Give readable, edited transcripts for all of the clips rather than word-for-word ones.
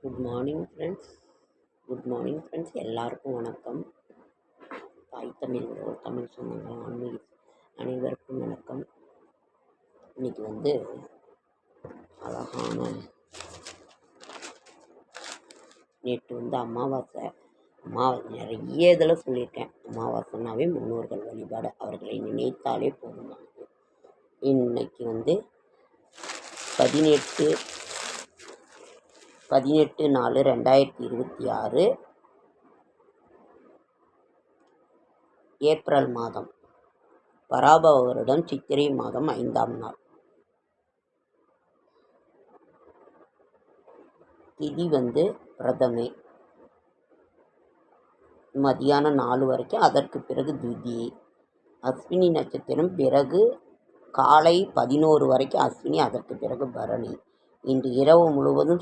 Good morning friends. எல்லாருக்கும் வணக்கம். தாய் தமிழ் ஒரு தமிழ் சொந்தங்கள் ஆன்மீக அனைவருக்கும் வணக்கம். இன்னைக்கு அழகான நேற்று அமாவாசை நிறைய இதில் சொல்லியிருக்கேன். அமாவாசைனாவே முன்னோர்கள் வழிபாடு, அவர்களை நினைத்தாலே போதுமானது. இன்னைக்கு 18/4/2026 ஏப்ரல் மாதம், பராபவ வருடம் சித்திரை மாதம் 5ஆம் நாள். திதி பிரதமை, மதியானம் 4 வரைக்கும். அதற்கு பிறகு துதியை. அஸ்வினி நட்சத்திரம் பிறகு காலை 11 வரைக்கும் அஸ்வினி, அதற்கு பிறகு பரணி. இன்று இரவு முழுவதும்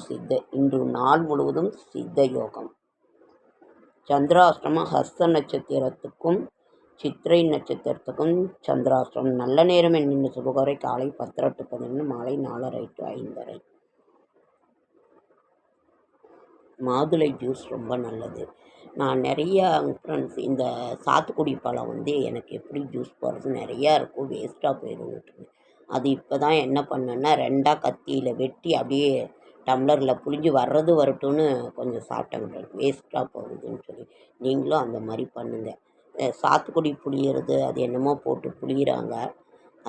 இன்று நாள் முழுவதும் சித்த யோகம். சந்திராஷ்டிரமம் ஹஸ்த நட்சத்திரத்துக்கும் சித்திரை நட்சத்திரத்துக்கும் சந்திராஷ்டிரமம். நல்ல நேரம் என்னென்ன சுபகரை காலை 10 to 11, மாலை 4:30 to 5:30. மாதுளை ஜூஸ் ரொம்ப நல்லது. நான் நிறைய ஃப்ரெண்ட்ஸ், இந்த சாத்துக்குடி பழம் எனக்கு எப்படி ஜூஸ் போடுறது நிறையா இருக்கும், வேஸ்ட்டாக போயிடும். அது இப்போ தான் என்ன பண்ணேன்னா 2ஆக கத்தியில் வெட்டி அப்படியே டம்ளரில் புளிஞ்சு வர்றது வரட்டும்னு கொஞ்சம் சாப்பிட்டேங்க. வேஸ்ட்டாக போகுதுன்னு சொல்லி நீங்களும் அந்த மாதிரி பண்ணுங்கள். சாத்துக்குடி புளியறது அது என்னமோ போட்டு புளியிறாங்க,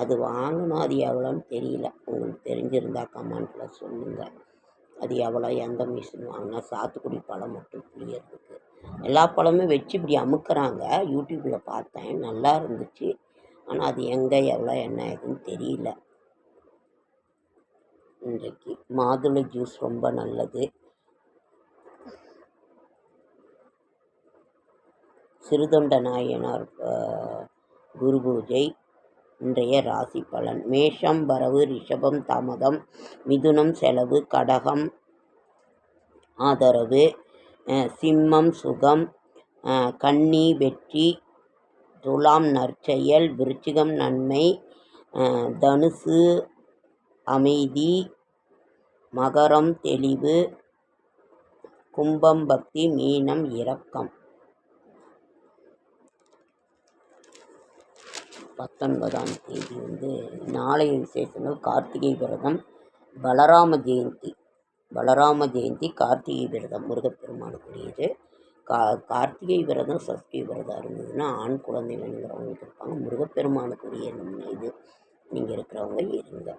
அது வாங்கணும். அது எவ்வளோன்னு தெரியல, உங்களுக்கு தெரிஞ்சிருந்தால் கமெண்ட்டில் சொல்லுங்கள். அது எவ்வளோ, எந்த மிஷின் வாங்கினா சாத்துக்குடி பழம் மட்டும் புளியறதுக்கு. எல்லா பழமும் வச்சு இப்படி அமுக்குறாங்க, யூடியூப்பில் பார்த்தேன், நல்லா இருந்துச்சு. ஆனால் அது எங்கே எவ்வளோ என்ன ஏதுன்னு தெரியல. இன்றைக்கு மாதுளை ஜூஸ் ரொம்ப நல்லது. சிறுதொண்ட நாயனார் குரு பூஜை. இன்றைய ராசி பலன்: மேஷம் வரவு, ரிஷபம் தாமதம், மிதுனம் செலவு, கடகம் ஆதரவு, சிம்மம் சுகம், கன்னி வெற்றி, துலாம் நற்செயல், விருச்சிகம் நன்மை, தனுசு அமைதி, மகரம் தெளிவு, கும்பம் பக்தி, மீனம் இரக்கம். 19ஆம் தேதி நாளைய விசேஷங்கள்: கார்த்திகை விரதம், பலராம ஜெயந்தி, கார்த்திகை விரதம் முருகப்பெருமானுக்குரியது. கார்த்திகை விரதம் சஷ்டி விரதம் இருந்ததுன்னா ஆண் குழந்தை வேணுங்கிறவங்களுக்கு இருப்பாங்க. முருகப்பெருமானுக்குரிய இது நீங்கள் இருக்கிறவங்க இருங்க.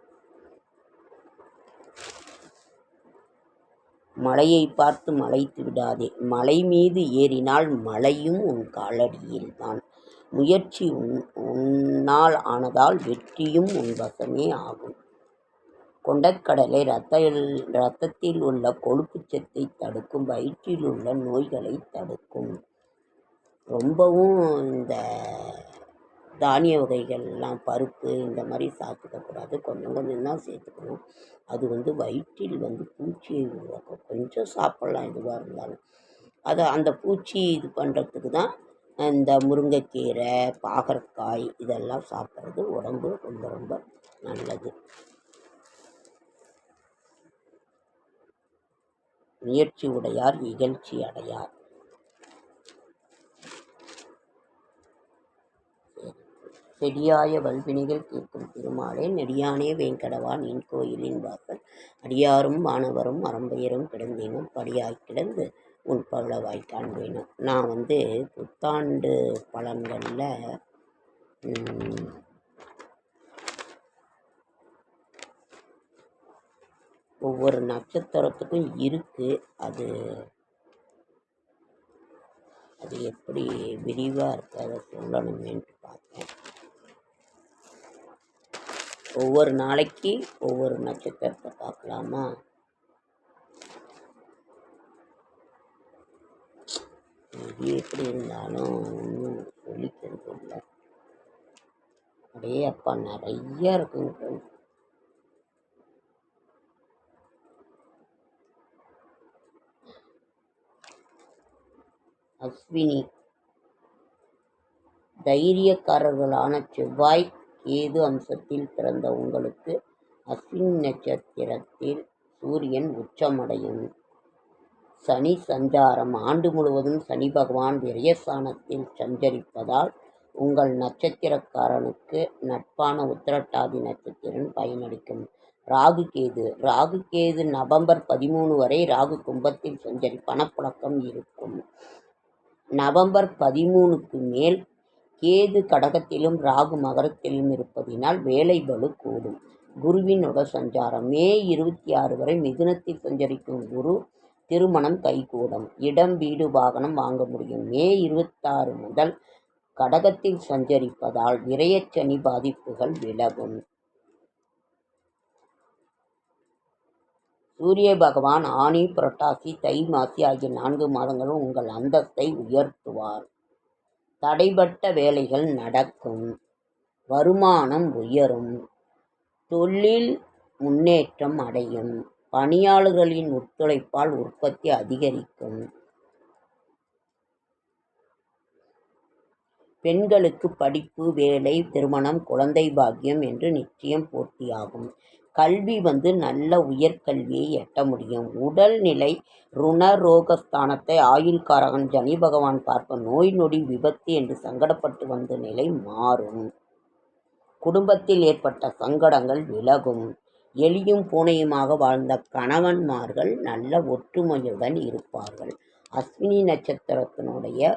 மலையை பார்த்து மலைத்து விடாதே, மலை மீது ஏறினால் மலையும் உன் காலடியில் தான். முயற்சி உன்னால் ஆனதால் வெற்றியும் உன் வசமே ஆகும். கொண்டக்கடலை இரத்தத்தில் உள்ள கொழுப்பு சத்தை தடுக்கும், வயிற்றில் உள்ள நோய்களை தடுக்கும். ரொம்பவும் இந்த தானிய வகைகள்லாம், பருப்பு இந்த மாதிரி சாப்பிடக்கூடாது, கொஞ்சம் தான் சேர்த்துக்கணும். அது வயிற்றில் பூச்சியை உருவாக்கும். கொஞ்சம் சாப்பிட்லாம் எதுவாக இருந்தாலும். அந்த பூச்சி இது பண்ணுறதுக்கு தான் இந்த முருங்கைக்கீரை, பாகற்காய் இதெல்லாம் சாப்பிட்றது உடம்பு ரொம்ப ரொம்ப நல்லது. முயற்சி உடையார் இகழ்ச்சி அடையார். செடியாய வல்வினைகள் தீர்க்கும் திருமாலே, நெடியானே வேங்கடவா நின் கோயிலின் வாசல், அடியாரும் வானவரும் அறம்பெயரும் கிடந்தேனும், படியாய் கிடந்து உன் பவளவாய் காண்பேனும். நான் புத்தாண்டு பலன்களில் ஒவ்வொரு நட்சத்திரத்துக்கும் இருக்குது, அது எப்படி விரிவாக இருக்குது அதை சொல்லணுமேன்ட்டு பார்த்தேன். ஒவ்வொரு நாளைக்கு ஒவ்வொரு நட்சத்திரத்தை பார்க்கலாமா? இது எப்படி இருந்தாலும் ஒன்றும் சொல்லிக்கிறது இல்லை. அப்படியே அப்பா நிறைய இருக்குங்க. அஸ்வினி, தைரியக்காரர்களான செவ்வாய் கேது அம்சத்தில் பிறந்த உங்களுக்கு அஸ்வினி நட்சத்திரத்தில் சூரியன் உச்சமடையும். சனி சஞ்சாரம். ஆண்டு முழுவதும் சனி பகவான் விரயஸ்தானத்தில் சஞ்சரிப்பதால் உங்கள் நட்சத்திரக்காரனுக்கு நட்பான உத்திரட்டாதி நட்சத்திரம் பயனளிக்கும். ராகு கேது நவம்பர் 13 வரை ராகு கும்பத்தில் பணப்புழக்கம் இருக்கும். நவம்பர் 13க்கு மேல் கேது கடகத்திலும் ராகு மகரத்திலும் இருப்பதினால் வேலை பளு கூடும். குருவினோட சஞ்சாரம். மே 26 வரை மிதுனத்தில் சஞ்சரிக்கும் குரு திருமணம் கைகூடும். இடம் வீடு வாகனம் வாங்க முடியும். மே 26 முதல் கடகத்தில் சஞ்சரிப்பதால் விரயச்சனி பாதிப்புகள் விலகும். சூரிய பகவான் ஆனி புரட்டாசி தை மாசி ஆகிய 4 மாதங்களும் உங்கள் அந்தஸ்தை உயர்த்துவார். தடைபட்ட வேலைகள் நடக்கும். வருமானம் உயரும். தொழில் முன்னேற்றம் அடையும். பணியாளர்களின் ஒத்துழைப்பால் உற்பத்தி அதிகரிக்கும். பெண்களுக்கு படிப்பு, வேலை, திருமணம், குழந்தை பாக்கியம் என்று நிச்சயம் பூர்த்தியாகும். கல்வி நல்ல உயர்கல்வியை எட்ட முடியும். உடல்நிலை ருணரோகஸ்தானத்தை ஆயுள்காரகன் சனி பகவான் பார்ப்ப நோய் நொடி விபத்து என்று சங்கடப்பட்டு வந்த நிலை மாறும். குடும்பத்தில் ஏற்பட்ட சங்கடங்கள் விலகும். எலியும் பூனையுமாக வாழ்ந்த கணவன்மார்கள் நல்ல ஒற்றுமையுடன் இருப்பார்கள். அஸ்வினி நட்சத்திரத்தினுடைய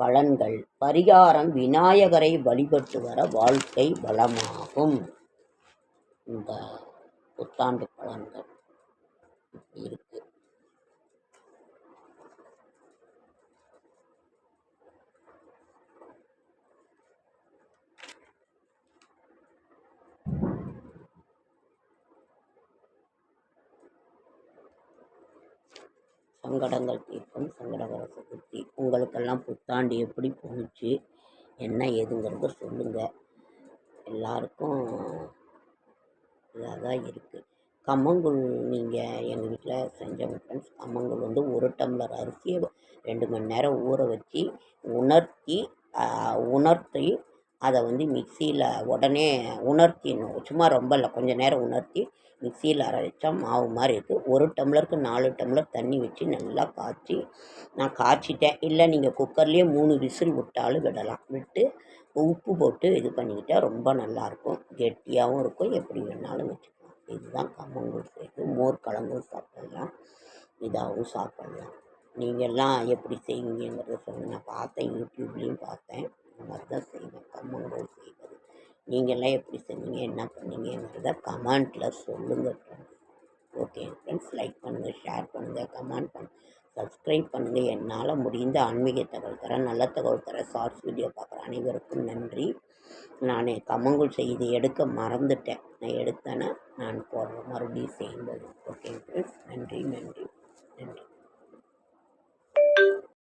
பலன்கள். பரிகாரம் விநாயகரை வழிபட்டு வர வாழ்க்கை வளமாகும். இந்த புத்தாண்டு பலன்கள் இப்படி இருக்கு. சங்கடங்கள் தீர்க்கும் சங்கடகர சதுர்த்தி. உங்களுக்கெல்லாம் புத்தாண்டு எப்படி போணுச்சு, என்ன ஏதுங்கிறத சொல்லுங்கள். எல்லாருக்கும் இதாக தான் இருக்குது. கம்மங்கூழ் நீங்கள் எங்கள் வீட்டில் செஞ்சவங்க ஃப்ரெண்ட்ஸ். கம்மங்கூழ் ஒரு டம்ளர் அரிசியை 2 மணி நேரம் ஊற வச்சு உணர்த்தி அதை மிக்சியில் உடனே உணர்த்திடணும். சும்மா ரொம்ப இல்லை, கொஞ்சம் நேரம் உணர்த்தி மிக்சியில் அரைச்சா மாவு மாதிரி இருக்குது. 1 டம்ளருக்கு 4 டம்ளர் தண்ணி வச்சு நல்லா காய்ச்சி நான் காய்ச்சிட்டேன். இல்லை நீங்கள் குக்கர்லேயே 3 விசில் விட்டாலும் விடலாம். விட்டு உப்பு போட்டு இது பண்ணிக்கிட்டால் ரொம்ப நல்லாயிருக்கும். கெட்டியாகவும் இருக்கும். எப்படி வேணாலும் வச்சுக்கலாம். இதுதான் கம்மங்கூழ் செய்து மோர் கலந்தும் சாப்பிடலாம், இதாகவும் சாப்பிடலாம். நீங்கள்லாம் எப்படி செய்வீங்கிறத சொல்லுங்கள். நான் பார்த்தேன், யூடியூப்லேயும் பார்த்தேன். இந்த மாதிரி தான் செய்வேன் கம்மங்கூழ் செய்வது. நீங்கள்லாம் எப்படி செஞ்சீங்க, என்ன பண்ணீங்கிறத கமெண்ட்டில் சொல்லுங்கள் ஃப்ரெண்ட்ஸ். ஓகே ஃப்ரெண்ட்ஸ், லைக் பண்ணுங்கள், ஷேர் பண்ணுங்கள், கமெண்ட் பண்ணுங்கள், சப்ஸ்கிரைப் பண்ணுங்கள். என்னால் முடிந்த ஆன்மீக தகவல் தர, நல்ல தகவல் தர, ஷார்ட்ஸ் வீடியோ பார்க்குற அனைவருக்கும் நன்றி. நான் கம்மங்கூழ் செய்து எடுக்க மறந்துட்டேன். நான் எடுத்தேன்னா நான் போடுறேன் மறுபடியும் செய்யும்போது. ஓகே ஃப்ரெண்ட்ஸ், நன்றி நன்றி நன்றி.